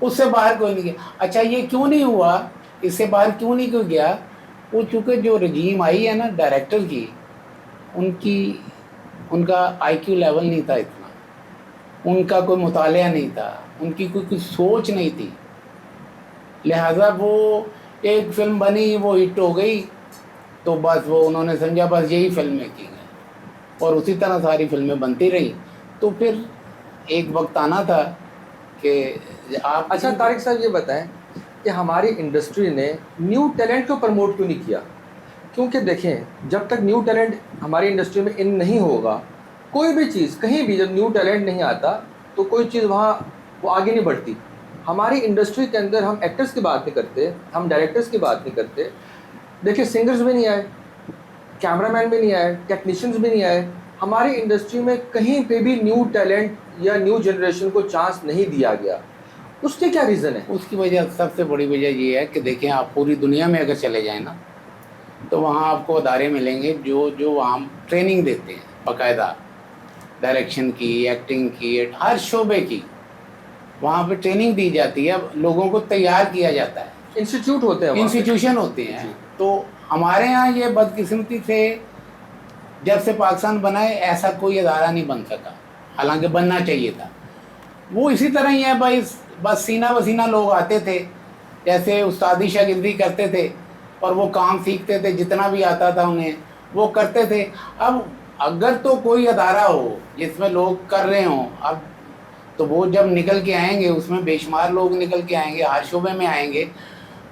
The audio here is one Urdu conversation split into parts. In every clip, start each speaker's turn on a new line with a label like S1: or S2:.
S1: اس سے باہر کوئی نہیں گیا. اچھا یہ کیوں نہیں ہوا, اس سے باہر کیوں نہیں کوئی گیا؟ وہ چونکہ جو رجیم آئی ہے نا ڈائریکٹر کی, ان کا آئی کیو لیول نہیں تھا اتنا, ان کا کوئی مطالعہ نہیں تھا, ان کی کوئی سوچ نہیں تھی. لہذا وہ ایک فلم بنی, وہ ہٹ ہو گئی, تو بس وہ انہوں نے سمجھا بس یہی فلمیں کی گئیں, اور اسی طرح ساری فلمیں بنتی رہیں. تو پھر ایک وقت آنا تھا کہ آپ.
S2: اچھا طارق صاحب یہ بتائیں کہ ہماری انڈسٹری نے نیو ٹیلنٹ کو پروموٹ کیوں نہیں کیا؟ کیونکہ دیکھیں جب تک نیو ٹیلنٹ ہماری انڈسٹری میں ان نہیں ہوگا, کوئی بھی چیز کہیں بھی جب نیو ٹیلنٹ نہیں آتا تو کوئی چیز وہاں وہ آگے نہیں بڑھتی. ہماری انڈسٹری کے اندر ہم ایکٹرز کی بات نہیں کرتے, ہم ڈائریکٹرز کی بات نہیں کرتے. دیکھیں سنگرز بھی نہیں آئے, کیمرہ مین بھی نہیں آئے, ٹیکنیشینز بھی نہیں آئے. ہماری انڈسٹری میں کہیں پہ بھی نیو ٹیلنٹ یا نیو جنریشن کو چانس نہیں دیا گیا. اس کے کیا ریزن ہے؟
S1: اس کی وجہ, سب سے بڑی وجہ یہ ہے کہ دیکھیں آپ پوری دنیا میں اگر چلے جائیں نا, تو وہاں آپ کو ادارے ملیں گے جو وہاں ٹریننگ دیتے ہیں باقاعدہ, ڈائریکشن کی, ایکٹنگ کی, ہر شعبے کی وہاں پہ ٹریننگ دی جاتی ہے, لوگوں کو تیار کیا جاتا ہے,
S2: انسٹیٹیوٹ ہوتے ہیں,
S1: انسٹیٹیوشن ہوتے ہیں. تو ہمارے ہاں یہ بدقسمتی سے جب سے پاکستان بنا ہے ایسا کوئی ادارہ نہیں بن سکا, حالانکہ بننا چاہیے تھا. وہ اسی طرح ہی ہے بھائی, بس سینہ بسینہ لوگ آتے تھے, جیسے استادی شاگردی کرتے تھے اور وہ کام سیکھتے تھے, جتنا بھی آتا تھا انہیں وہ کرتے تھے. اب اگر تو کوئی ادارہ ہو جس میں لوگ کر رہے ہوں, اب تو وہ جب نکل کے آئیں گے, اس میں بے شمار لوگ نکل کے آئیں گے, ہر شعبے میں آئیں گے,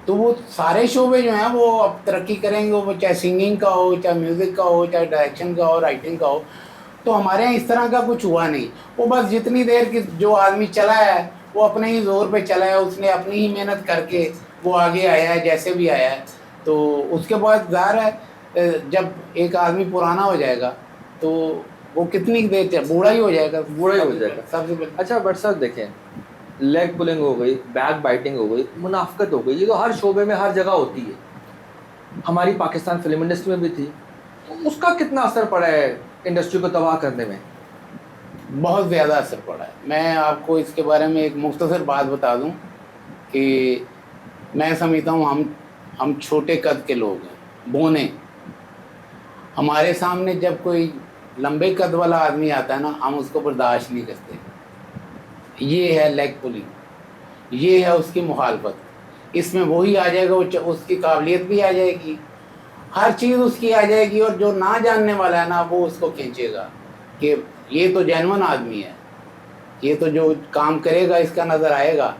S1: تو وہ سارے شعبے جو ہیں وہ اب ترقی کریں گے, وہ چاہے سنگنگ کا ہو, چاہے میوزک کا ہو, چاہے ڈائریکشن کا ہو, رائٹنگ کا ہو. تو ہمارے یہاں اس طرح کا کچھ ہوا نہیں. وہ بس جتنی دیر کی جو آدمی چلا ہے وہ اپنے ہی زور پہ چلا ہے, اس نے اپنی ہی محنت کر کے وہ آگے آیا ہے جیسے بھی آیا ہے. تو اس کے بعد ظاہر ہے جب ایک آدمی پرانا ہو جائے گا تو وہ کتنی دیر بوڑھا ہی ہو جائے گا,
S2: بوڑھا ہی ہو جائے گا.
S1: سب سے پہلے.
S2: اچھا بٹ صاحب دیکھیں, لیگ پولنگ ہو گئی, بیک بائٹنگ ہو گئی, منافقت ہو گئی, یہ تو ہر شعبے میں ہر جگہ ہوتی ہے. ہماری پاکستان فلم انڈسٹری میں بھی تھی. اس کا کتنا اثر پڑا ہے انڈسٹری کو تباہ کرنے میں؟
S1: بہت زیادہ اثر پڑا ہے. میں آپ کو اس کے بارے میں ایک مختصر بات بتا دوں کہ میں سمجھتا ہوں ہم چھوٹے قد کے لوگ ہیں, بونے. ہمارے سامنے جب کوئی لمبے قد والا آدمی آتا ہے نا, ہم اس کو برداشت نہیں کرتے. یہ ہے لیگ پولنگ, یہ ہے اس کی مخالفت. اس میں وہی آ جائے گا, اس کی قابلیت بھی آ جائے گی, ہر چیز اس کی آ جائے گی, اور جو نہ جاننے والا ہے نا وہ اس کو کھینچے گا کہ یہ تو جینون آدمی ہے, یہ تو جو کام کرے گا اس کا نظر آئے گا.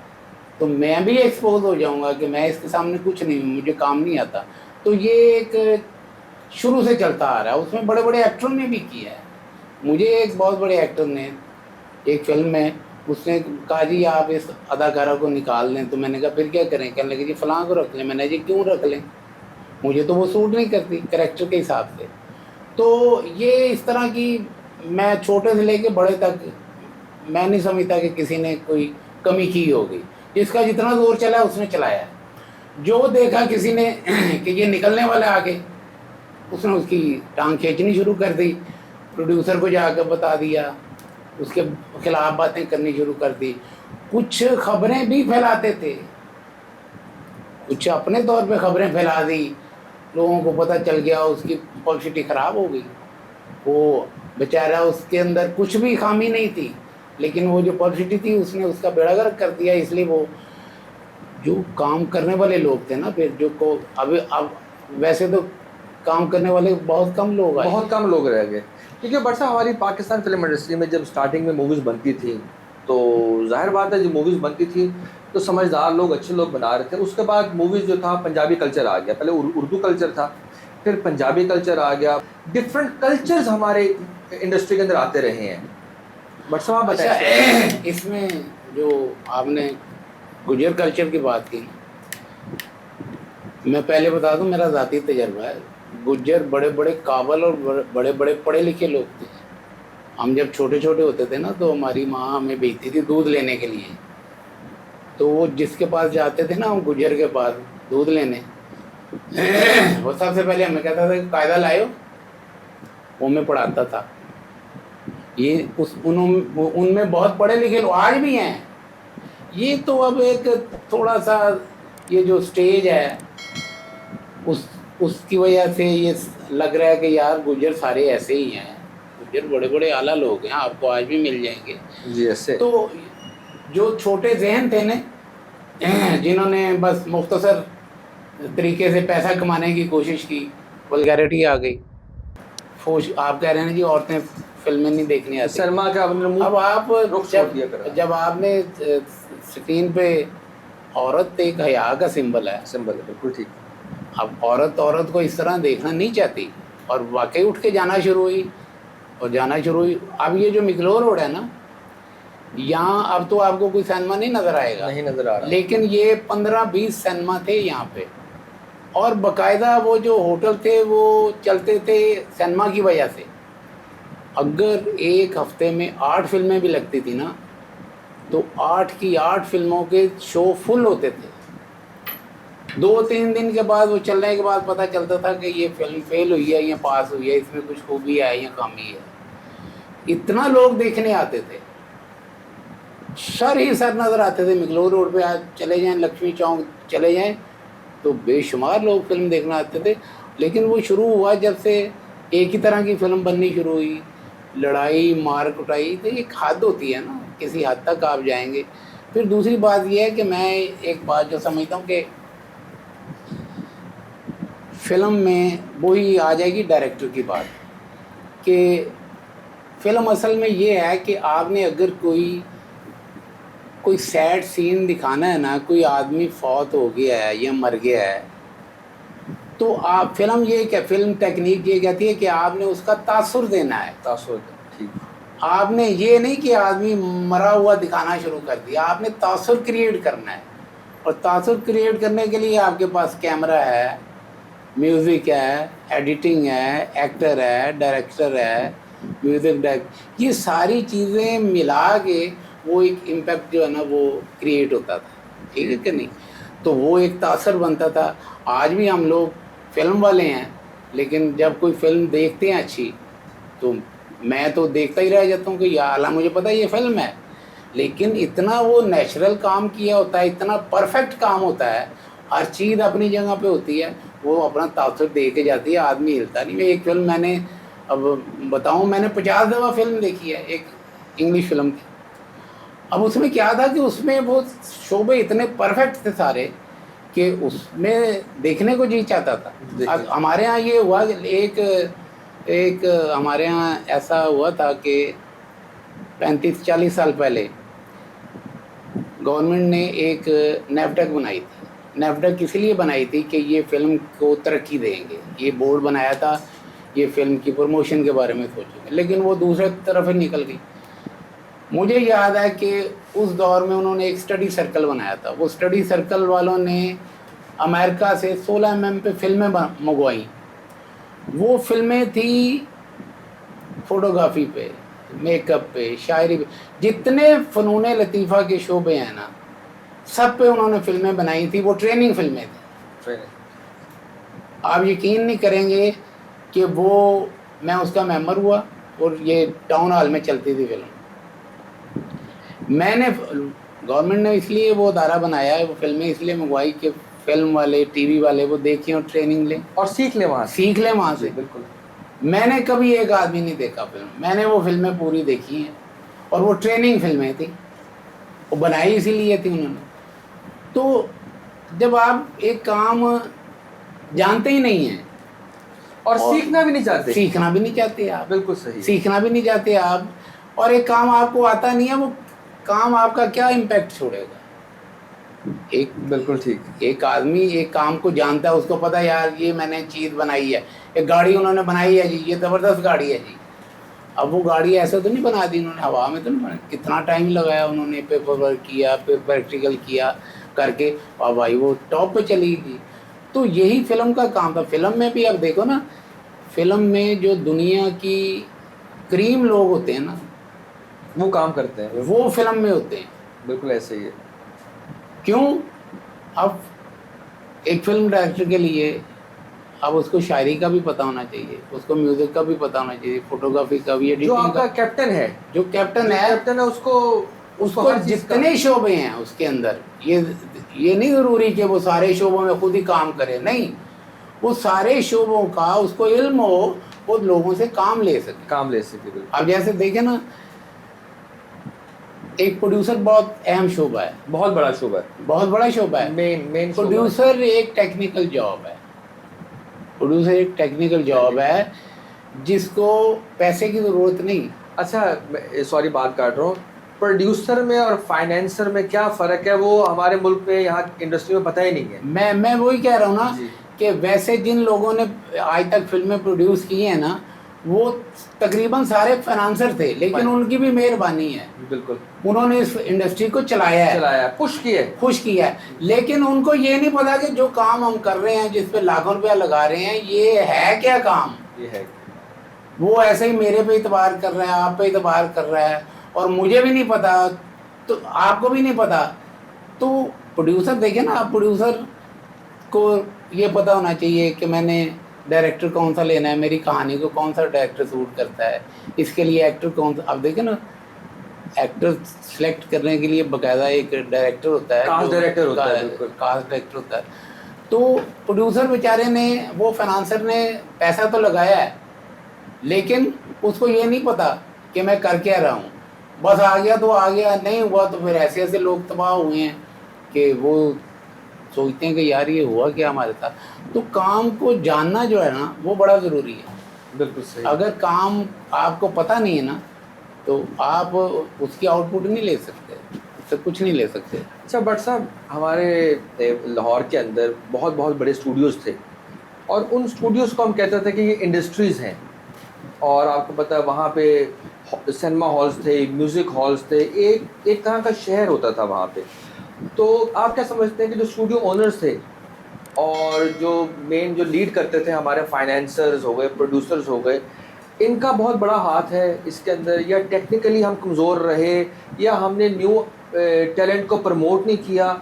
S1: تو میں بھی ایکسپوز ہو جاؤں گا کہ میں اس کے سامنے کچھ نہیں ہوں, مجھے کام نہیں آتا. تو یہ ایک شروع سے چلتا آ رہا ہے. اس میں بڑے بڑے ایکٹروں نے بھی کیا ہے. مجھے ایک بہت بڑے ایکٹر نے ایک فلم میں اس نے کہا جی آپ اس اداکارہ کو نکال لیں. تو میں نے کہا پھر کیا کریں؟ کہنے لگے جی فلاں کو رکھ لیں. میں نے جی کیوں رکھ لیں, مجھے تو وہ سوٹ نہیں کرتی کریکٹر کے حساب سے. تو یہ اس طرح کی, میں چھوٹے سے لے کے بڑے تک میں نہیں سمجھتا کہ کسی نے کوئی کمی کی ہوگی. جس کا جتنا زور چلا ہے اس نے چلایا ہے. جو دیکھا کسی نے کہ یہ نکلنے والا آگے, اس نے اس کی ٹانگ کھینچنی شروع کر دی, پروڈیوسر کو جا کر بتا دیا, اس کے خلاف باتیں کرنی شروع کر دی. کچھ خبریں بھی پھیلاتے تھے, کچھ اپنے طور پہ خبریں پھیلا دی, لوگوں کو پتہ چل گیا, اس کی پبلسٹی خراب ہو گئی. وہ بیچارہ, اس کے اندر کچھ بھی خامی نہیں تھی, لیکن وہ جو پبلسٹی تھی اس نے اس کا بیڑا گرک کر دیا. اس لیے وہ جو کام کرنے والے لوگ تھے نا, پھر جو کو اب ویسے تو کام کرنے والے بہت کم لوگ آئے,
S2: بہت کم لوگ رہ گئے. کیونکہ بٹ صاحب ہماری پاکستان فلم انڈسٹری میں جب سٹارٹنگ میں موویز بنتی تھیں تو ظاہر بات ہے جو موویز بنتی تھی تو سمجھدار لوگ, اچھے لوگ بنا رہے تھے. اس کے بعد موویز جو تھا پنجابی کلچر آ گیا, پہلے اردو کلچر تھا, پھر پنجابی کلچر آ گیا. ڈفرینٹ کلچرز ہمارے انڈسٹری کے اندر آتے رہے ہیں. بٹ صاحب آپ بتائیں
S1: اس میں جو آپ نے گجر کلچر کی بات کی, میں پہلے بتا دوں میرا ذاتی تجربہ ہے. گجر بڑے بڑے قابل اور بڑے بڑے پڑھے لکھے لوگ تھے. ہم جب چھوٹے چھوٹے ہوتے تھے نا تو ہماری ماں ہمیں بھیجتی تھی دودھ لینے کے لیے. تو وہ جس کے پاس جاتے تھے نا, ہم گجر کے پاس دودھ لینے, وہ سب سے پہلے ہمیں کہتا تھا کہ قاعدہ لائے ہو, وہ میں پڑھاتا تھا. یہ ان میں بہت پڑھے لکھے لوگ آج بھی ہیں. یہ تو اب ایک تھوڑا سا یہ جو سٹیج ہے اس کی وجہ سے یہ لگ رہا ہے کہ یار گجر سارے ایسے ہی ہیں، گجر بڑے بڑے اعلیٰ لوگ ہیں، آپ کو آج بھی مل جائیں گے.
S2: جی ایسے
S1: تو جو چھوٹے ذہن تھے نا، جنہوں نے بس مختصر طریقے سے پیسہ کمانے کی کوشش کی، ولگیرٹی آ گئی. آپ کہہ رہے ہیں جی عورتیں فلمیں نہیں دیکھنی آتی.
S2: سرما کا
S1: اب آپ
S2: رخ چھوڑ دیا کرا.
S1: جب آپ نے اسکرین پہ عورت ایک حیا کا سمبل ہے،
S2: سمبل ہے، بالکل ٹھیک.
S1: اب عورت کو اس طرح دیکھنا نہیں چاہتی، اور واقعی اٹھ کے جانا شروع ہوئی. اب یہ جو مکلور روڈ ہے نا، یہاں اب تو آپ کو کوئی سینما نہیں نظر آئے گا،
S2: نہیں نظر آ رہا.
S1: لیکن یہ 15-20 سینما تھے یہاں پہ، اور باقاعدہ وہ جو ہوٹل تھے وہ چلتے تھے سینما کی وجہ سے. اگر ایک ہفتے میں 8 فلمیں بھی لگتی تھی نا، تو 8 کی 8 فلموں کے شو فل ہوتے تھے. 2-3 دن کے بعد وہ چلنے کے بعد پتہ چلتا تھا کہ یہ فلم فیل ہوئی ہے یا پاس ہوئی ہے، اس میں کچھ خوبی ہے یا کمی ہے. اتنا لوگ دیکھنے آتے تھے، سر ہی سر نظر آتے تھے. مکلور روڈ پہ آج چلے جائیں، لکشمی چوک چلے جائیں، تو بے شمار لوگ فلم دیکھنا آتے تھے. لیکن وہ شروع ہوا جب سے ایک ہی طرح کی فلم بننی شروع ہوئی، لڑائی مار کٹائی. تو ایک حد ہوتی ہے نا، کسی حد تک آپ جائیں گے. پھر دوسری بات یہ ہے کہ میں ایک بات جو سمجھتا ہوں کہ فلم میں وہی آ جائے گی ڈائریکٹر کی بات، کہ فلم اصل میں یہ ہے کہ آپ نے اگر کوئی سیڈ سین دکھانا ہے نا، کوئی آدمی فوت ہو گیا ہے یا مر گیا ہے، تو آپ فلم ٹیکنیک یہ کہتی ہے کہ آپ نے اس کا تاثر دینا ہے.
S2: تاثر ٹھیک.
S1: آپ نے یہ نہیں کہ آدمی مرا ہوا دکھانا شروع کر دیا، آپ نے تاثر کریٹ کرنا ہے. اور تاثر کریٹ کرنے کے لیے آپ کے پاس کیمرہ ہے، میوزک ہے، ایڈیٹنگ ہے، ایکٹر ہے، ڈائریکٹر ہے، میوزک ڈائریکٹر، یہ ساری چیزیں ملا کے وہ ایک امپیکٹ جو ہے نا وہ کریٹ ہوتا تھا. ٹھیک ہے کہ نہیں؟ تو وہ ایک تاثر بنتا تھا. آج بھی ہم لوگ فلم والے ہیں، لیکن جب کوئی فلم دیکھتے ہیں اچھی، تو میں تو دیکھتا ہی رہ جاتا ہوں کہ یا اللہ مجھے پتہ یہ فلم ہے. لیکن اتنا وہ نیچرل کام کیا ہوتا ہے، اتنا پرفیکٹ کام ہوتا ہے، ہر چیز اپنی جگہ پہ ہوتی ہے، وہ اپنا تاثر دے کے جاتی ہے، آدمی ہلتا نہیں. ایک فلم میں نے اب بتاؤں، میں نے 50 دفعہ فلم دیکھی ہے، ایک انگلش فلم تھی. اب اس میں کیا تھا کہ اس میں وہ شعبے اتنے پرفیکٹ تھے سارے کہ اس میں دیکھنے کو جی چاہتا تھا. اب ہمارے ہاں یہ ہوا کہ ایک ہمارے ہاں ایسا ہوا تھا کہ 35-40 سال پہلے گورنمنٹ نے ایک نیفڈیک بنائی تھی. نیفڈیک اس لیے بنائی تھی کہ یہ فلم کو ترقی دیں گے، یہ بورڈ بنایا تھا یہ فلم کی پروموشن کے بارے میں سوچیں گے، لیکن وہ دوسرے طرف ہی نکل گئی. مجھے یاد ہے کہ اس دور میں انہوں نے ایک اسٹڈی سرکل بنایا تھا. وہ اسٹڈی سرکل والوں نے امریکہ سے 16 mm پہ فلمیں منگوائیں. وہ فلمیں تھیں فوٹوگرافی پہ، میک اپ پہ، شاعری پہ، جتنے فنون لطیفہ کے شعبے ہیں نا، سب پہ انہوں نے فلمیں بنائی تھی. وہ ٹریننگ فلمیں تھیں. آپ یقین نہیں کریں گے کہ میں اس کا ممبر ہوا، اور یہ ٹاؤن ہال میں چلتی تھی فلم. میں نے گورنمنٹ نے اس لیے وہ ادارہ بنایا ہے، وہ فلمیں اس لیے منگوائی کہ فلم والے، ٹی وی والے وہ دیکھیں اور ٹریننگ لیں
S2: اور سیکھ لیں وہاں
S1: سے.
S2: بالکل.
S1: میں نے کبھی ایک آدمی نہیں دیکھا فلم، میں نے وہ فلمیں پوری دیکھی ہیں، اور وہ ٹریننگ فلمیں تھیں، وہ بنائی اسی لیے تھی انہوں نے. تو جب آپ ایک کام جانتے ہی نہیں ہیں
S2: اور سیکھنا بھی نہیں چاہتے
S1: آپ،
S2: بالکل صحیح،
S1: سیکھنا بھی نہیں چاہتے آپ، اور ایک کام آپ کو آتا نہیں ہے، وہ کام آپ کا کیا امپیکٹ چھوڑے گا.
S2: بالکل ٹھیک.
S1: ایک آدمی ایک کام کو جانتا ہے، اس کو پتا ہے یار یہ میں نے چیز بنائی ہے، ایک گاڑی انہوں نے بنائی ہے جی، یہ زبردست گاڑی ہے جی. اب وہ گاڑی ایسے تو نہیں بنا دی انہوں نے، ہوا میں تو نہیں بنا. کتنا ٹائم لگایا انہوں نے، پیپر ورک کیا، پھر پریکٹیکل کیا کر کے، اور بھائی وہ ٹاپ پہ چلی گئی. تو یہی فلم کا کام تھا. فلم میں بھی اب دیکھو نا، فلم میں جو دنیا کی کریم لوگ ہوتے ہیں نا،
S2: وہ کام کرتے ہیں،
S1: وہ فلم میں ہوتے ہیں.
S2: بالکل ایسے ہی ہے.
S1: کیوں؟ اب ایک فلم ڈائریکٹر کے لیے اب اس کو شاعری کا بھی پتہ ہونا چاہیے، اس کو میوزک کا بھی پتہ ہونا چاہیے، فوٹوگرافی کا بھی،
S2: جو آپ کا کیپٹن ہے،
S1: جو کیپٹن ہے
S2: اس کو
S1: اس کو جتنے شعبے ہیں اس کے اندر، یہ نہیں ضروری کہ وہ سارے شعبوں میں خود ہی کام کرے، نہیں، وہ سارے شعبوں کا اس کو علم ہو، وہ لوگوں سے کام لے سکے. اب جیسے دیکھیں نا، ایک پروڈیوسر بہت اہم شعبہ ہے،
S2: بہت بڑا شعبہ ہے. مین
S1: پروڈیوسر ایک ٹیکنیکل جاب ہے، جس کو پیسے کی ضرورت نہیں.
S2: اچھا سوری بات کاٹ رہا ہوں، پروڈیوسر میں اور فائنینسر میں کیا فرق ہے؟ وہ ہمارے ملک میں یہاں انڈسٹری میں پتہ ہی نہیں ہے.
S1: میں وہی کہہ رہا ہوں نا کہ ویسے جن لوگوں نے آج تک فلمیں پروڈیوس کی ہیں نا، وہ تقریباً سارے فائنانسر تھے، لیکن ان کی بھی مہربانی ہے،
S2: بالکل
S1: انہوں نے اس انڈسٹری کو چلایا ہے، خوش کیا ہے. لیکن ان کو یہ نہیں پتا کہ جو کام ہم کر رہے ہیں، جس پہ لاکھوں روپیہ لگا رہے ہیں، یہ ہے کیا کام. وہ ایسے ہی میرے پہ اعتبار کر رہا ہے، آپ پہ اعتبار کر رہا ہے، اور مجھے بھی نہیں پتا، تو آپ کو بھی نہیں پتا. تو پروڈیوسر دیکھیں نا، آپ پروڈیوسر کو یہ پتا ہونا چاہیے کہ میں نے ڈائریکٹر کون سا لینا ہے، میری کہانی کو کون سا ڈائریکٹر سوٹ کرتا ہے، اس کے لیے ایکٹر کون سا. اب دیکھیں نا، ایکٹر سلیکٹ کرنے کے لیے باقاعدہ ایک ڈائریکٹر ہوتا ہے،
S2: کاسٹ
S1: ڈائریکٹر ہوتا ہے. تو پروڈیوسر بیچارے نے، وہ فائنانسر نے پیسہ تو لگایا ہے، لیکن اس کو یہ نہیں پتا کہ میں کر کیا رہا ہوں. بس آ گیا تو آ گیا، نہیں ہوا تو پھر ایسے لوگ تباہ ہوئے ہیں کہ وہ سوچتے ہیں کہ یار یہ ہوا کیا ہمارے ساتھ. تو کام کو جاننا جو ہے نا، وہ بڑا ضروری ہے.
S2: بالکل صحیح.
S1: اگر کام آپ کو پتہ نہیں ہے نا، تو آپ اس کی آؤٹ پٹ نہیں لے سکتے، اس سے کچھ نہیں لے سکتے.
S2: اچھا بٹ صاحب، ہمارے لاہور کے اندر بہت بڑے اسٹوڈیوز تھے، اور ان اسٹوڈیوز کو ہم کہتے تھے کہ یہ انڈسٹریز ہیں. اور آپ کو پتہ ہے وہاں پہ سنیما ہالز تھے، میوزک ہالز تھے، ایک طرح کا شہر ہوتا تھا وہاں پہ. تو آپ کیا سمجھتے ہیں کہ جو اسٹوڈیو اونرز تھے اور جو لیڈ کرتے تھے، ہمارے فائنینسرز ہو گئے، پروڈیوسرز ہو گئے، ان کا بہت بڑا ہاتھ ہے اس کے اندر، یا ٹیکنیکلی ہم کمزور رہے، یا ہم نے نیو ٹیلنٹ کو پروموٹ نہیں کیا؟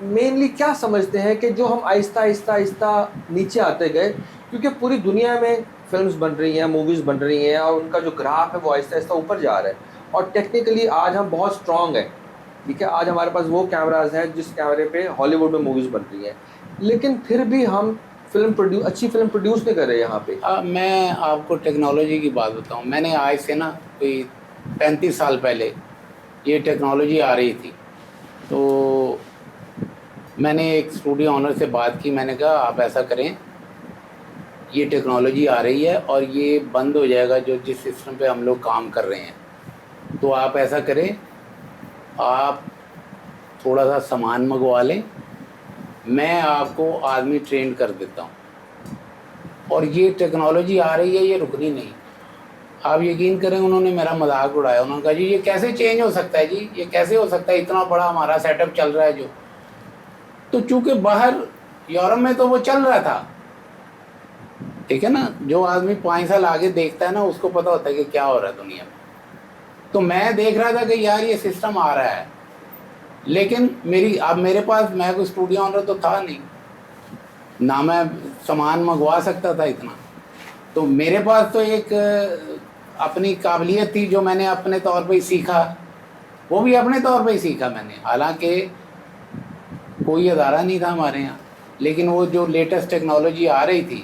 S2: مینلی کیا سمجھتے ہیں کہ جو ہم آہستہ نیچے آتے گئے، کیونکہ پوری دنیا میں فلمز بن رہی ہیں، موویز بن رہی ہیں، اور ان کا جو گراف ہے وہ آہستہ اوپر جا رہا ہے، اور ٹیکنیکلی آج ہم بہت اسٹرانگ ہیں، ٹھیک ہے، آج ہمارے پاس وہ کیمراز ہیں جس کیمرے پہ ہالی ووڈ میں موویز بن رہی ہیں، لیکن پھر بھی ہم اچھی فلم پروڈیوس نہیں کر رہے یہاں پہ.
S1: میں آپ کو ٹیکنالوجی کی بات بتاؤں. میں نے آج سے نا کوئی 35 سال پہلے یہ ٹیکنالوجی آ رہی تھی، تو میں نے ایک اسٹوڈیو آنر سے بات کی. میں نے کہا آپ ایسا کریں، یہ ٹیکنالوجی آ رہی ہے اور یہ بند ہو جائے گا جو جس سسٹم پہ ہم لوگ کام کر رہے ہیں، تو آپ ایسا کریں، آپ تھوڑا سا سامان منگوا لیں، میں آپ کو آدمی ٹرین کر دیتا ہوں، اور یہ ٹیکنالوجی آ رہی ہے، یہ رکنی نہیں. آپ یقین کریں، انہوں نے میرا مذاق اڑایا. انہوں نے کہا جی یہ کیسے چینج ہو سکتا ہے، جی یہ کیسے ہو سکتا ہے، اتنا بڑا ہمارا سیٹ اپ چل رہا ہے جو. تو چونکہ باہر یورپ میں تو وہ چل رہا تھا، ٹھیک ہے نا، جو آدمی 5 سال آگے دیکھتا ہے نا، اس کو پتہ ہوتا ہے کہ کیا ہو رہا ہے دنیا میں. تو میں دیکھ رہا تھا کہ یار یہ سسٹم آ رہا ہے، لیکن میرے پاس، میں کوئی اسٹوڈیو آنر تو تھا نہیں، نہ میں سامان منگوا سکتا تھا اتنا. تو میرے پاس تو ایک اپنی قابلیت تھی جو میں نے اپنے طور پہ ہی سیکھا، وہ بھی اپنے طور پہ ہی سیکھا میں نے، حالانکہ کوئی ادارہ نہیں تھا ہمارے یہاں. لیکن وہ جو لیٹسٹ ٹیکنالوجی آ رہی تھی،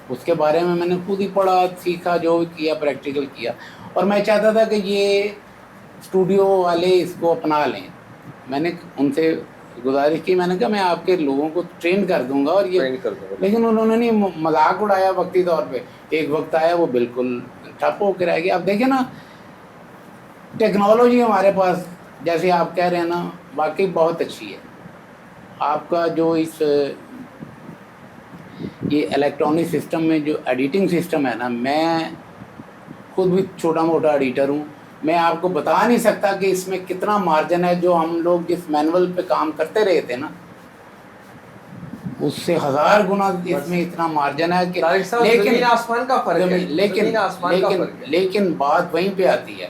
S1: اس کے بارے میں نے خود ہی پڑھا، سیکھا، جو بھی کیا پریکٹیکل کیا. اور میں چاہتا تھا کہ یہ اسٹوڈیو والے اس کو اپنا لیں. میں نے ان سے گزارش کی، میں نے کہا میں آپ کے لوگوں کو ٹرین کر دوں گا، اور یہ لیکن انہوں نے مذاق اڑایا وقتی طور پہ. ایک وقت آیا وہ بالکل ٹھپ ہو کے رہ گیا. اب دیکھیں نا، ٹیکنالوجی ہمارے پاس، جیسے آپ کہہ رہے ہیں نا، واقعی بہت اچھی ہے. آپ کا جو یہ الیکٹرانک سسٹم میں جو ایڈیٹنگ سسٹم ہے نا، میں خود بھی چھوٹا موٹا ایڈیٹر ہوں. میں آپ کو بتا نہیں سکتا کہ اس میں کتنا مارجن ہے. جو ہم لوگ جس مینول پہ کام کرتے رہے تھے نا، اس سے 1000 گنا اس میں اتنا مارجن ہے کہ لیکن بات وہیں پہ آتی ہے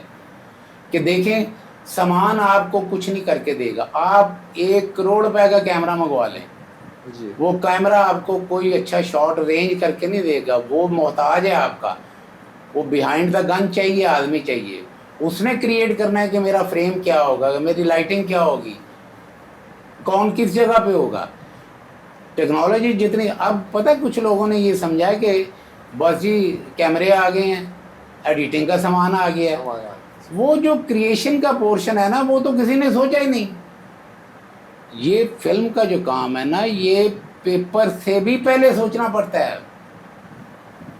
S1: کہ دیکھیں، سامان آپ کو کچھ نہیں کر کے دے گا. آپ 1 کروڑ روپے کا کیمرہ منگوا لیں، وہ کیمرہ آپ کو کوئی اچھا شارٹ رینج کر کے نہیں دے گا. وہ محتاج ہے آپ کا، وہ بیہائنڈ دا گن چاہیے، آدمی چاہیے. اس نے کریٹ کرنا ہے کہ میرا فریم کیا ہوگا, میری لائٹنگ کیا ہوگی, کون کس جگہ پہ ہوگا. ٹیکنالوجی جتنی, اب پتہ کچھ لوگوں نے یہ سمجھا کہ بس جی کیمرے آ گئے ہیں, ایڈیٹنگ کا سامان آ گیا ہے, وہ جو کریشن کا پورشن ہے نا وہ تو کسی نے سوچا ہی نہیں. یہ فلم کا جو کام ہے نا یہ پیپر سے بھی پہلے سوچنا پڑتا ہے,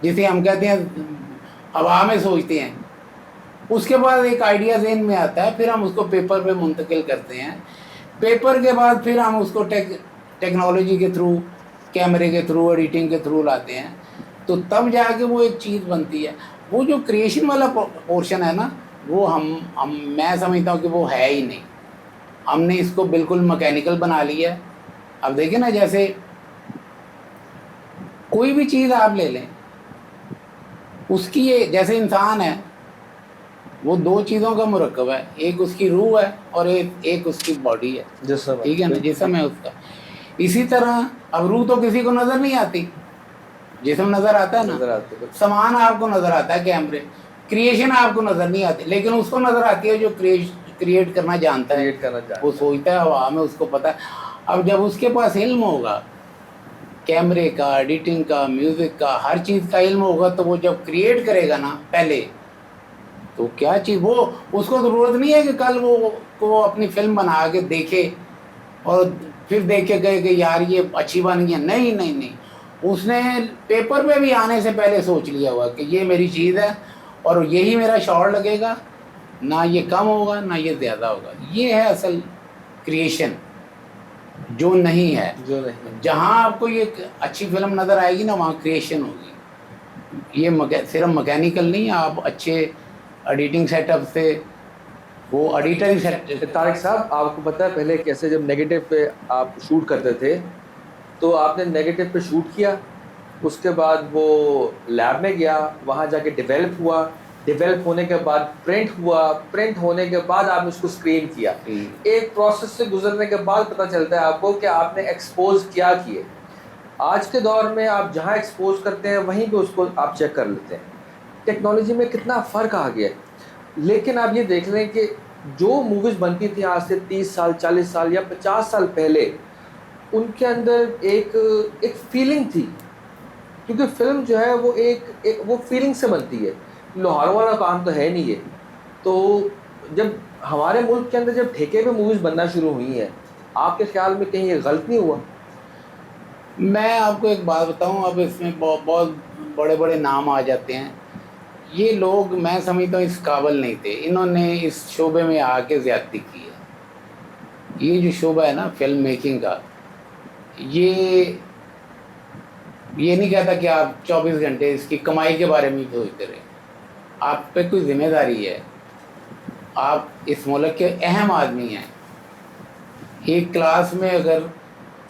S1: جسے ہم کہتے ہیں ہوا میں سوچتے ہیں, اس کے بعد ایک آئیڈیا ذہن میں آتا ہے, پھر ہم اس کو پیپر پہ منتقل کرتے ہیں, پیپر کے بعد پھر ہم اس کو ٹیکنالوجی کے تھرو, کیمرے کے تھرو, ایڈیٹنگ کے تھرو لاتے ہیں, تو تب جا کے وہ ایک چیز بنتی ہے. وہ جو کریشن والا پورشن ہے نا وہ میں سمجھتا ہوں کہ وہ ہے ہی نہیں. ہم نے اس کو بالکل مکینیکل بنا لیا ہے. اب دیکھیں نا, جیسے کوئی بھی چیز آپ لے لیں, اس کی جیسے انسان ہے وہ دو چیزوں کا مرکب ہے, ایک اس کی روح ہے اور ایک اس کی باڈی ہے, ٹھیک ہے نا, جسم ہے اس کا. اسی طرح اب روح تو کسی کو نظر نہیں آتی, جسم نظر آتا ہے نا, سامان آپ کو نظر آتا ہے, کیمرے, کریشن آپ کو نظر نہیں آتی, لیکن اس کو نظر آتی ہے جو کریٹ کرنا جانتا ہے, وہ سوچتا ہے ہوا میں, اس کو پتہ ہے. اب جب اس کے پاس علم ہوگا کیمرے کا, ایڈیٹنگ کا, میوزک کا, ہر چیز کا علم ہوگا, تو وہ جب کریٹ کرے گا نا پہلے, تو کیا چیز, وہ اس کو ضرورت نہیں ہے کہ کل وہ اپنی فلم بنا کے دیکھے اور پھر دیکھ کے کہے کہ یار یہ اچھی بن گئی ہے. نہیں نہیں نہیں, اس نے پیپر پہ بھی آنے سے پہلے سوچ لیا ہوا کہ یہ میری چیز ہے اور یہی میرا شاٹ لگے گا, نہ یہ کم ہوگا نہ یہ زیادہ ہوگا. یہ ہے اصل کریشن جو نہیں ہے. جہاں آپ کو یہ اچھی فلم نظر آئے گی نا وہاں کریشن ہوگی. یہ صرف مکینیکل نہیں, آپ اچھے ایڈیٹنگ سیٹ اپ سے, وہ ایڈیٹنگ سیٹ.
S2: طارق صاحب آپ کو پتہ ہے پہلے کیسے جب نیگیٹو پہ آپ شوٹ کرتے تھے تو آپ نے نیگیٹو پہ شوٹ کیا, اس کے بعد وہ لیب میں گیا, وہاں جا کے ڈیولپ ہوا, ڈیولپ ہونے کے بعد پرنٹ ہوا, پرنٹ ہونے کے بعد آپ نے اس کو اسکرین کیا. ایک پروسیس سے گزرنے کے بعد پتہ چلتا ہے آپ کو کہ آپ نے ایکسپوز کیا کیے. آج کے دور میں آپ جہاں ایکسپوز کرتے ہیں وہیں پہ اس کو آپ چیک کر لیتے ہیں. ٹیکنالوجی میں کتنا فرق آ گیا ہے. لیکن آپ یہ دیکھ لیں کہ جو موویز بنتی تھیں آج سے 30 سال 40 سال یا 50 سال پہلے, ان کے اندر ایک فیلنگ تھی, کیونکہ فلم جو ہے وہ وہ فیلنگ سے بنتی ہے. لوہاروں والا کام تو ہے نہیں ہے. تو جب ہمارے ملک کے اندر جب ٹھیکے پہ موویز بننا شروع ہوئی ہیں, آپ کے خیال میں کہیں یہ غلط نہیں ہوا؟
S1: میں آپ کو ایک بات بتاؤں, اب اس میں بہت بڑے بڑے نام آ جاتے ہیں. یہ لوگ میں سمجھتا ہوں اس قابل نہیں تھے, انہوں نے اس شعبے میں آ کے زیادتی کی ہے. یہ جو شعبہ ہے نا فلم میکنگ کا, یہ نہیں کہتا کہ آپ 24 گھنٹے اس کی کمائی کے بارے میں سوچتے رہیں. آپ پہ کوئی ذمہ داری ہے, آپ اس ملک کے اہم آدمی ہیں. ایک کلاس میں اگر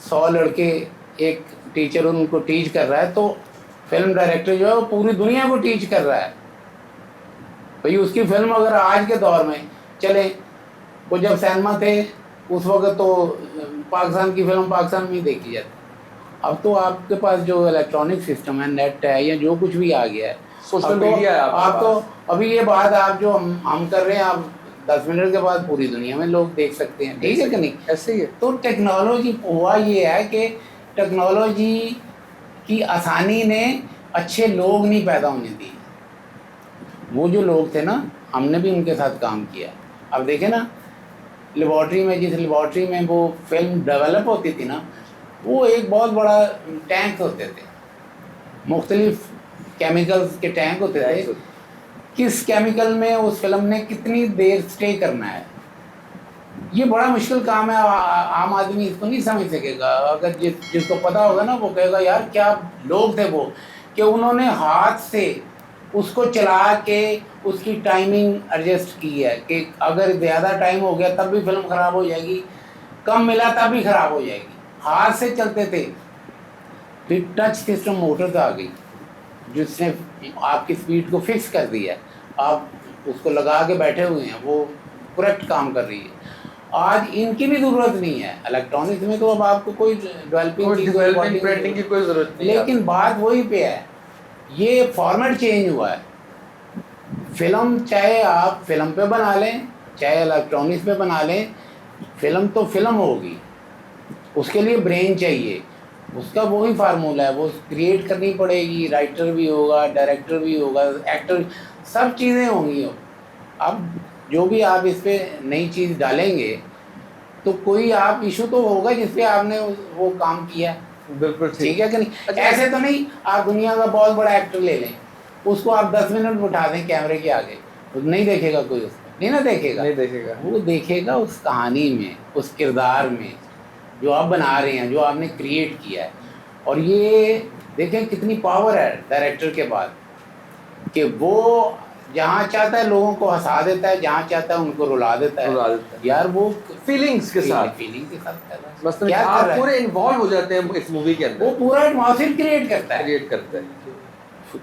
S1: 100 لڑکے, ایک ٹیچر ان کو ٹیچ کر رہا ہے, تو فلم ڈائریکٹر جو ہے وہ پوری دنیا کو ٹیچ کر رہا ہے. بھئی اس کی فلم اگر آج کے دور میں چلیں, وہ جب سینما تھے اس وقت تو پاکستان کی فلم پاکستان میں ہی دیکھی جاتی. اب تو آپ کے پاس جو الیکٹرانک سسٹم ہے, نیٹ ہے یا جو کچھ بھی آ گیا ہے,
S2: سوشل میڈیا ہے,
S1: آپ تو ابھی یہ بات آپ جو ہم کر رہے ہیں, آپ 10 منٹ کے بعد پوری دنیا میں لوگ دیکھ سکتے ہیں, ٹھیک ہے کہ نہیں؟
S2: ایسے ہی ہے.
S1: تو ٹیکنالوجی ہوا یہ ہے کہ ٹیکنالوجی کی آسانی نے اچھے لوگ نہیں پیدا ہونے دی. وہ جو لوگ تھے نا, ہم نے بھی ان کے ساتھ کام کیا. اب دیکھیں نا لیبارٹری میں, جس لیبارٹری میں وہ فلم ڈیولپ ہوتی تھی نا, وہ ایک بہت بڑا ٹینک ہوتے تھے, مختلف کیمیکلز کے ٹینک ہوتے تھے. کس کیمیکل میں اس فلم نے کتنی دیر سٹے کرنا ہے, یہ بڑا مشکل کام ہے. عام آدمی اس کو نہیں سمجھ سکے گا. اگر جس کو پتہ ہوگا نا وہ کہے گا یار کیا لوگ تھے وہ, کہ انہوں نے ہاتھ سے اس کو چلا کے اس کی ٹائمنگ ایڈجسٹ کی ہے کہ اگر زیادہ ٹائم ہو گیا تب بھی فلم خراب ہو جائے گی, کم ملا تب بھی خراب ہو جائے گی. ہاتھ سے چلتے تھے. پھر ٹچ سسٹم موٹرز آ گئی جس نے آپ کی سپیڈ کو فکس کر دیا ہے. آپ اس کو لگا کے بیٹھے ہوئے ہیں, وہ کریکٹ کام کر رہی ہے. آج ان کی بھی ضرورت نہیں ہے. الیکٹرانکس میں تو اب آپ کو کوئی ڈیولپنگ
S2: پرنٹنگ کی کوئی ضرورت نہیں.
S1: لیکن بات وہی پہ ہے, یہ فارمیٹ چینج ہوا ہے. فلم چاہے آپ فلم پہ بنا لیں چاہے الیکٹرانکس پہ بنا لیں، فلم تو فلم ہوگی، اس کے لیے برین چاہیے، اس کا وہی فارمولہ ہے، وہ کریٹ کرنی پڑے گی، رائٹر بھی ہوگا، ڈائریکٹر بھی ہوگا، ایکٹر، سب چیزیں ہوں گی۔ اب جو بھی آپ اس پہ نئی چیز ڈالیں گے تو کوئی آپ ایشو تو ہوگا جس پہ آپ نے وہ کام کیا،
S2: بالکل
S1: ٹھیک ہے کہ نہیں؟ ایسے تو نہیں آپ دنیا کا بہت بڑا ایکٹر لے لیں، اس کو آپ 10 منٹ بٹھا دیں کیمرے کے آگے، نہیں دیکھے گا کوئی، اس کو نہیں نا دیکھے گا،
S2: نہیں دیکھے گا،
S1: وہ دیکھے گا اس کہانی میں، اس کردار میں جو آپ بنا رہے ہیں، جو آپ نے کریٹ کیا ہے۔ اور یہ دیکھیں کتنی پاور ہے ڈائریکٹر کے بعد، کہ وہ جہاں چاہتا ہے لوگوں کو ہنسا دیتا ہے، جہاں چاہتا ہے ان کو رلا دیتا ہے،
S2: رلا دیتا ہے
S1: یار وہ
S2: فیلنگز کے ساتھ،
S1: فیلنگ کے ساتھ کر رہا ہے،
S2: مثلاً
S1: کیا کر
S2: آپ
S1: رہا
S2: پورے
S1: ہے،
S2: انوالو ہو جاتے ہیں اس مووی کے
S1: وہ
S2: اندر،
S1: پورا ایٹماسفیئر کریٹ کرتا ہے،
S2: کریٹ کرتا ہے۔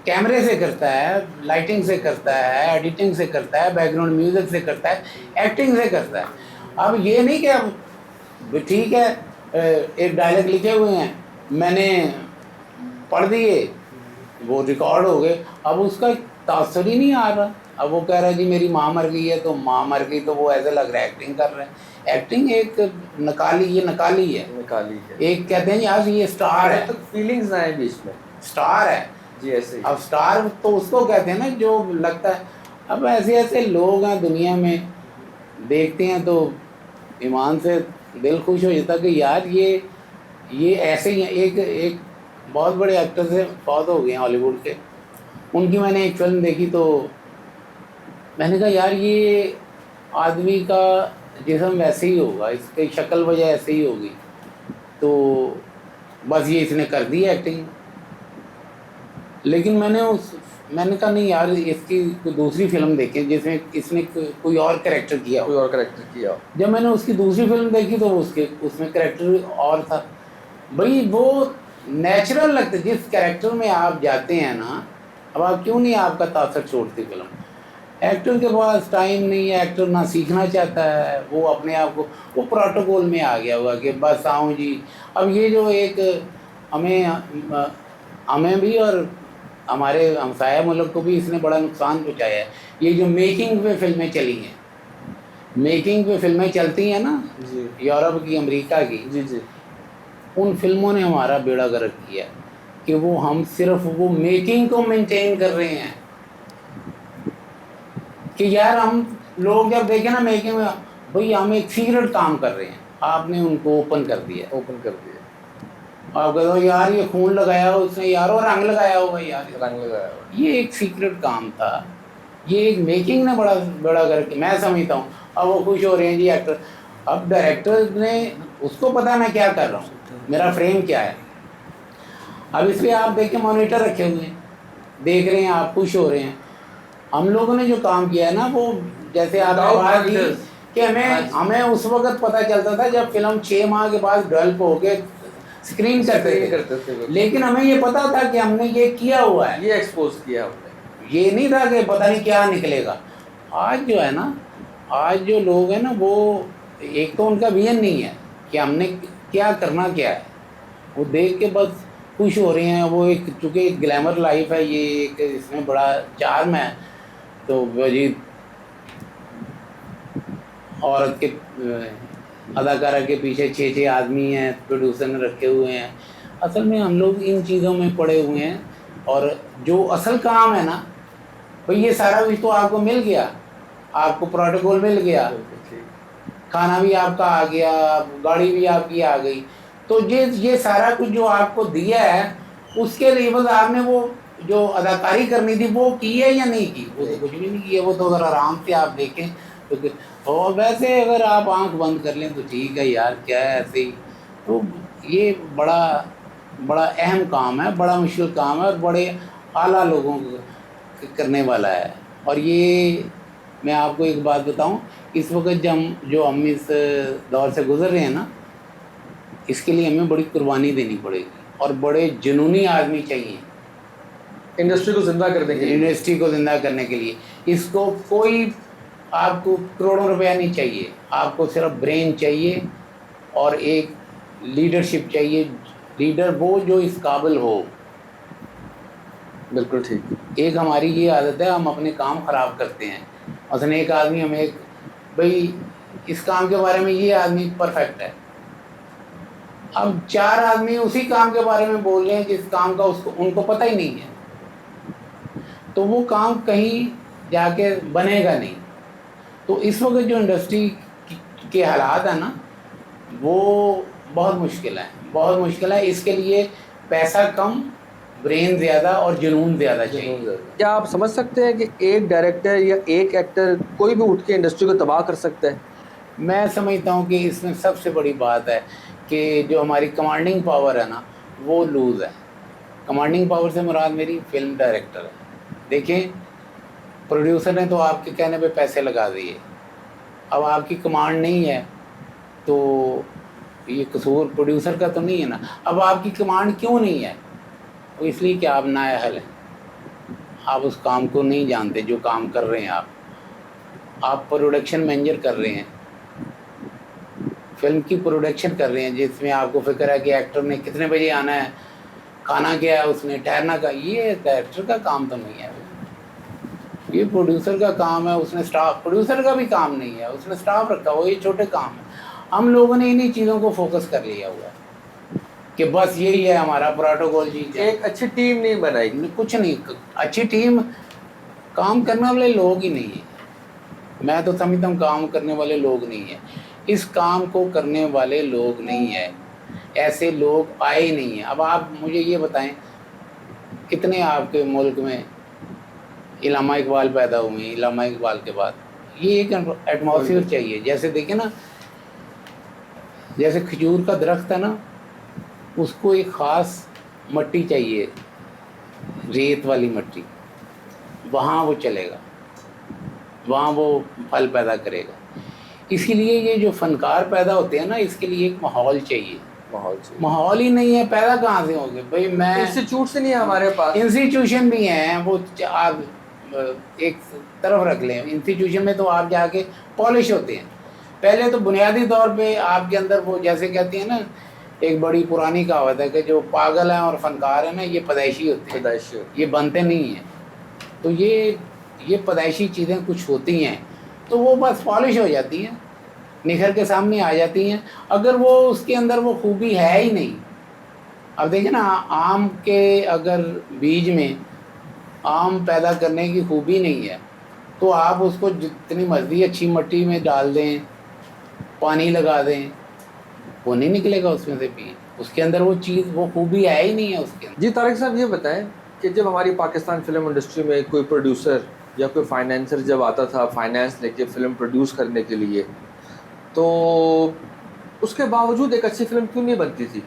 S1: کیمرے سے کرتا ہے، لائٹنگ سے کرتا ہے، ایڈیٹنگ سے کرتا ہے، بیک گراؤنڈ میوزک سے کرتا ہے، ایکٹنگ سے کرتا ہے۔ اب یہ نہیں کہ اب ٹھیک ہے ایک ڈائلاگ لکھے ہوئے ہیں میں نے پڑھ دیے، وہ ریکارڈ ہو گئے، اب اس کا تاثر ہی نہیں آ رہا، اب وہ کہہ رہا ہے جی میری ماں مر گئی ہے تو ماں مر گئی تو وہ ایسے لگ رہا ہے ایکٹنگ کر رہے ہیں، ایکٹنگ ایک نکالی، یہ نکالی ہے،
S2: نکالی ہے،
S1: ایک کہتے ہیں یار یہ اسٹار ہے،
S2: جب تک فیلنگز نہ آئیں بیچ میں،
S1: اسٹار ہے،
S2: جی ایسے ہی،
S1: اب سٹار تو اس کو کہتے ہیں نا جو لگتا ہے۔ اب ایسے ایسے لوگ ہیں دنیا میں، دیکھتے ہیں تو ایمان سے دل خوش ہو جاتا کہ یار یہ ایسے ہی ہیں۔ ایک بہت بڑے ایکٹر سے فوت ہو گئے ہیں ہالی ووڈ کے، ان کی میں نے ایک فلم دیکھی تو میں نے کہا یار یہ آدمی کا جسم ویسے ہی ہوگا، اس کی شکل وجہ ایسے ہی ہوگی، تو بس یہ اس نے کر دی ایکٹنگ۔ لیکن میں نے کہا نہیں یار اس کی کوئی دوسری فلم دیکھیں جس میں اس نے کوئی اور کریکٹر کیا ہو۔
S2: کوئی اور کریکٹر کیا،
S1: جب میں نے اس کی دوسری فلم دیکھی تو اس میں کریکٹر اور تھا، بھائی وہ نیچرل لگتا، جس کریکٹر میں آپ جاتے ہیں نا، اب آپ کیوں نہیں آپ کا تاثر چھوڑتی فلم۔ ایکٹر کے پاس ٹائم نہیں ہے، ایکٹر نہ سیکھنا چاہتا ہے، وہ اپنے آپ کو وہ پروٹوکول میں آ گیا ہوا کہ بس آؤں جی۔ اب یہ جو ایک ہمیں بھی اور ہمارے ہمسایہ ملک کو بھی اس نے بڑا نقصان پہنچایا ہے، یہ جو میکنگ پہ فلمیں چلی ہیں، میکنگ پہ فلمیں چلتی ہیں نا
S2: جی
S1: یورپ کی، امریکہ کی،
S2: جی جی،
S1: ان فلموں نے ہمارا بیڑا غرق کیا کہ وہ ہم صرف وہ میکنگ کو مینٹین کر رہے ہیں، کہ یار ہم لوگ جب دیکھیں نا میکنگ میں، بھئی ہم ایک سیکرٹ کام کر رہے ہیں، آپ نے ان کو اوپن کر دیا،
S2: اوپن کر دیا،
S1: آپ کہتے ہو یار یہ خون لگایا ہو اس نے، یار وہ رنگ لگایا ہوگا یار،
S2: رنگ لگایا ہوا،
S1: یہ ایک سیکرٹ کام تھا، یہ ایک میکنگ نے بڑا کر کے میں سمجھتا ہوں۔ اب وہ خوش ہو رہے ہیں جی ایکٹر، اب ڈائریکٹر نے اس کو پتا میں کیا کر رہا ہوں، میرا فریم کیا ہے۔ اب اس پہ آپ دیکھیں مانیٹر رکھے ہوئے ہیں، دیکھ رہے ہیں آپ خوش ہو رہے ہیں۔ ہم لوگوں نے جو کام کیا ہے نا وہ جیسے آپ نے بات کی کہ ہمیں اس وقت پتہ چلتا تھا جب فلم 6 ماہ کے بعد ڈیولپ ہو کے اسکرین کرتے تھے، لیکن ہمیں یہ پتا تھا کہ ہم نے یہ کیا ہوا ہے،
S2: یہ ایکسپوز کیا ہم نے،
S1: یہ نہیں تھا کہ پتہ نہیں کیا نکلے گا۔ آج جو ہے نا، آج جو لوگ ہیں نا وہ ایک تو ان کا ویژن نہیں ہے کہ ہم نے کیا کرنا کیا ہے، وہ دیکھ کے بس خوش ہو رہے ہیں۔ وہ ایک چونکہ ایک گلیمر لائف ہے، یہ ایک اس میں بڑا چارم ہے، تو جی عورت کے اداکارہ کے پیچھے 6 آدمی ہیں، پروڈیوسر نے رکھے ہوئے ہیں۔ اصل میں ہم لوگ ان چیزوں میں پڑے ہوئے ہیں، اور جو اصل کام ہے نا بھئی یہ سارا کچھ تو آپ کو مل گیا، آپ کو پروٹوکول مل گیا، کھانا بھی آپ کا آ گیا، گاڑی بھی آپ کی آ گئی، تو یہ سارا کچھ جو آپ کو دیا ہے اس کے عوض آپ نے وہ جو اداکاری کرنی تھی وہ کی ہے یا نہیں کی؟ وہ تو کچھ بھی نہیں کیا، وہ تو اگر آرام سے آپ دیکھیں تو، اور ویسے اگر آپ آنکھ بند کر لیں تو ٹھیک ہے یار کیا ہے ایسے ہی۔ تو یہ بڑا اہم کام ہے، بڑا مشکل کام ہے، اور بڑے اعلیٰ لوگوں کو کرنے والا ہے۔ اور یہ میں آپ کو ایک بات بتاؤں، اس وقت جو ہم اس دور سے گزر رہے ہیں نا، اس کے لیے ہمیں بڑی قربانی دینی پڑے گی، اور بڑے جنونی آدمی چاہیے
S2: انڈسٹری کو زندہ کرنے کے لیے،
S1: یونیورسٹی کو زندہ کرنے کے لیے۔ اس کو کوئی آپ کو کروڑوں روپیہ نہیں چاہیے، آپ کو صرف برین چاہیے اور ایک لیڈرشپ چاہیے، لیڈر وہ جو اس قابل ہو
S2: بالکل ٹھیک.
S1: ایک ہماری یہ عادت ہے، ہم اپنے کام خراب کرتے ہیں. مثلاً ایک آدمی ہمیں بھائی اس کام کے بارے میں یہ آدمی پرفیکٹ ہے، اب 4 آدمی اسی کام کے بارے میں بول رہے ہیں جس کام کا ان کو پتہ ہی نہیں ہے، تو وہ کام کہیں جا کے بنے گا نہیں. تو اس وقت جو انڈسٹری کے حالات ہیں نا، وہ بہت مشکل ہے، بہت مشکل ہے. اس کے لیے پیسہ کم، برین زیادہ اور جنون زیادہ چاہیے.
S2: کیا آپ سمجھ سکتے ہیں کہ ایک ڈائریکٹر یا ایک ایکٹر کوئی بھی اٹھ کے انڈسٹری کو تباہ کر سکتا ہے؟
S1: میں سمجھتا ہوں کہ اس میں سب سے بڑی بات ہے کہ جو ہماری کمانڈنگ پاور ہے نا، وہ لوز ہے. کمانڈنگ پاور سے مراد میری فلم ڈائریکٹر ہے. دیکھیں، پروڈیوسر نے تو آپ کے کہنے پہ پیسے لگا دیے، اب آپ کی کمانڈ نہیں ہے تو یہ قصور پروڈیوسر کا تو نہیں ہے نا. اب آپ کی کمانڈ کیوں نہیں ہے؟ وہ اس لیے کہ آپ نااہل ہیں، آپ اس کام کو نہیں جانتے جو کام کر رہے ہیں. آپ پروڈکشن مینیجر کر رہے ہیں، فلم کی پروڈکشن کر رہے ہیں جس میں آپ کو فکر ہے کہ ایکٹر نے کتنے بجے آنا ہے، کھانا کیا ہے اس نے، ٹھہرنا کا. یہ ڈائریکٹر کا کام تو نہیں ہے، یہ پروڈیوسر کا کام ہے. اس نے سٹاف، پروڈیوسر کا بھی کام نہیں ہے، اس نے سٹاف رکھا ہوا. یہ چھوٹے کام ہیں. ہم لوگوں نے انہی چیزوں کو فوکس کر لیا ہوا ہے کہ بس یہی ہے ہمارا پروٹوکول. جی
S2: ایک اچھی ٹیم نہیں بنائی.
S1: کچھ نہیں. اچھی ٹیم، کام کرنے والے لوگ ہی نہیں ہیں. میں تو سمجھتا ہوں کام کرنے والے لوگ نہیں ہیں. اس کام کو کرنے والے لوگ نہیں ہیں، ایسے لوگ آئے ہی نہیں ہیں. اب آپ مجھے یہ بتائیں، کتنے آپ کے ملک میں علامہ اقبال پیدا ہوئے ہیں؟ علامہ اقبال کے بعد یہ ایک ایٹماسفیئر چاہیے. جیسے دیکھیں نا، جیسے کھجور کا درخت ہے نا، اس کو ایک خاص مٹی چاہیے، ریت والی مٹی، وہاں وہ چلے گا، وہاں وہ پھل پیدا کرے گا. اسی لیے یہ جو فنکار پیدا ہوتے ہیں نا، اس کے لیے ایک ماحول چاہیے. ماحول ہی نہیں ہے، پیدا کہاں سے ہوگے بھائی؟ میں
S2: انسٹیٹیوٹ سے نہیں ہے ہمارے پاس.
S1: انسٹیٹیوشن بھی ہیں، وہ آپ ایک طرف رکھ لیں. انسٹیٹیوشن میں تو آپ جا کے پالش ہوتے ہیں. پہلے تو بنیادی طور پہ آپ کے اندر وہ، جیسے کہتے ہیں نا، ایک بڑی پرانی کہاوت ہے کہ جو پاگل ہیں اور فنکار ہیں نا، یہ پیدائشی ہوتے ہیں، یہ بنتے نہیں ہیں. تو یہ پیدائشی چیزیں کچھ ہوتی ہیں تو وہ بس پالش ہو جاتی ہیں، نکھر کے سامنے آ جاتی ہیں. اگر وہ اس کے اندر وہ خوبی ہے ہی نہیں. اب دیکھیں نا، آم کے اگر بیج میں آم پیدا کرنے کی خوبی نہیں ہے تو آپ اس کو جتنی مرضی اچھی مٹی میں ڈال دیں، پانی لگا دیں، وہ نہیں نکلے گا اس میں سے بیج. اس کے اندر وہ چیز، وہ خوبی ہے ہی نہیں ہے اس کے اندر.
S2: جی طارق صاحب، یہ بتائیں کہ جب ہماری پاکستان فلم انڈسٹری میں کوئی پروڈیوسر یا کوئی فائنینسر جب آتا تھا فائنینس لے کے فلم پروڈیوس کرنے کے لیے، تو اس کے باوجود ایک اچھی فلم کیوں نہیں بنتی تھی؟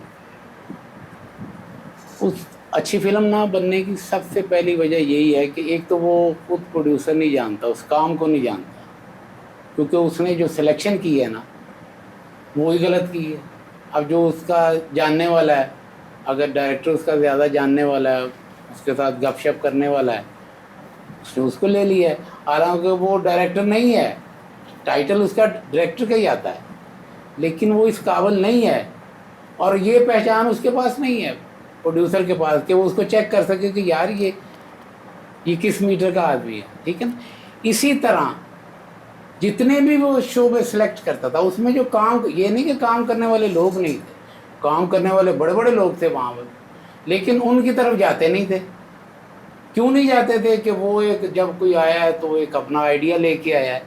S1: اس اچھی فلم نہ بننے کی سب سے پہلی وجہ یہی ہے کہ ایک تو وہ خود پروڈیوسر نہیں جانتا، اس کام کو نہیں جانتا، کیونکہ اس نے جو سلیکشن کی ہے نا، وہی غلط کی ہے. اب جو اس کا جاننے والا ہے، اگر ڈائریکٹر اس کا زیادہ جاننے والا ہے، اس کے ساتھ گپ شپ کرنے والا ہے، اس نے اس کو لے لیا ہے. حالانکہ وہ ڈائریکٹر نہیں ہے، ٹائٹل اس کا ڈائریکٹر کا ہی آتا ہے، لیکن وہ اس قابل نہیں ہے. اور یہ پہچان اس کے پاس نہیں ہے، پروڈیوسر کے پاس، کہ وہ اس کو چیک کر سکے کہ یار یہ کس میٹر کا آدمی ہے. ٹھیک ہے نا. اسی طرح جتنے بھی وہ شعبے سلیکٹ کرتا تھا، اس میں جو کام، یہ نہیں کہ کام کرنے والے لوگ نہیں تھے، کام کرنے والے بڑے بڑے لوگ تھے وہاں پر، لیکن ان کی طرف جاتے نہیں تھے. کیوں نہیں جاتے تھے؟ کہ وہ ایک جب کوئی آیا ہے تو ایک اپنا آئیڈیا لے کے آیا ہے.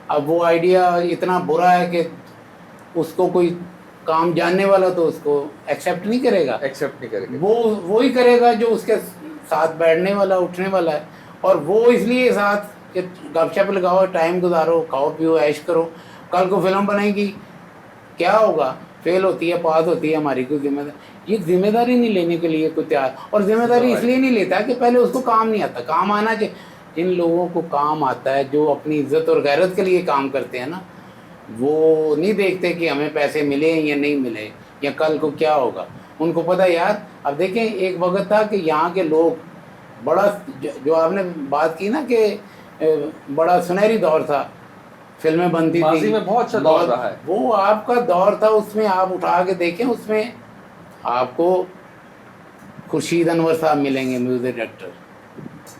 S1: اب وہ آئیڈیا اتنا برا ہے کہ اس کو کوئی کام جاننے والا تو اس کو ایکسیپٹ نہیں کرے گا. وہی کرے گا جو اس کے ساتھ بیٹھنے والا، اٹھنے والا ہے. اور وہ اس لیے ساتھ کہ گپ شپ لگاؤ، ٹائم گزارو، کھاؤ پیو، عیش کرو. کل کو فلم بنے گی، کیا ہوگا؟ فیل ہوتی ہے، پاس ہوتی ہے، ہماری کوئی ذمہ داری. یہ ذمہ داری نہیں لینے کے لیے کوئی تیار. اور ذمہ داری اس لیے نہیں لیتا کہ پہلے اس کو کام نہیں آتا. کام آنا چاہیے. جن لوگوں کو کام آتا ہے، جو اپنی عزت اور غیرت کے لیے کام کرتے ہیں نا، وہ نہیں دیکھتے کہ ہمیں پیسے ملے یا نہیں ملے یا کل کو کیا ہوگا. ان کو پتہ یار. اب دیکھیں، ایک وقت تھا کہ یہاں کے لوگ بڑا، جو آپ نے بات کی نا کہ بڑا سنہری دور تھا، فلمیں بنتی تھی،
S2: ماضی میں بہت اچھا دور رہا ہے.
S1: وہ آپ کا دور تھا. اس میں آپ اٹھا کے دیکھیں، اس میں آپ کو خورشید انور صاحب ملیں گے، میوزک ڈائریکٹر.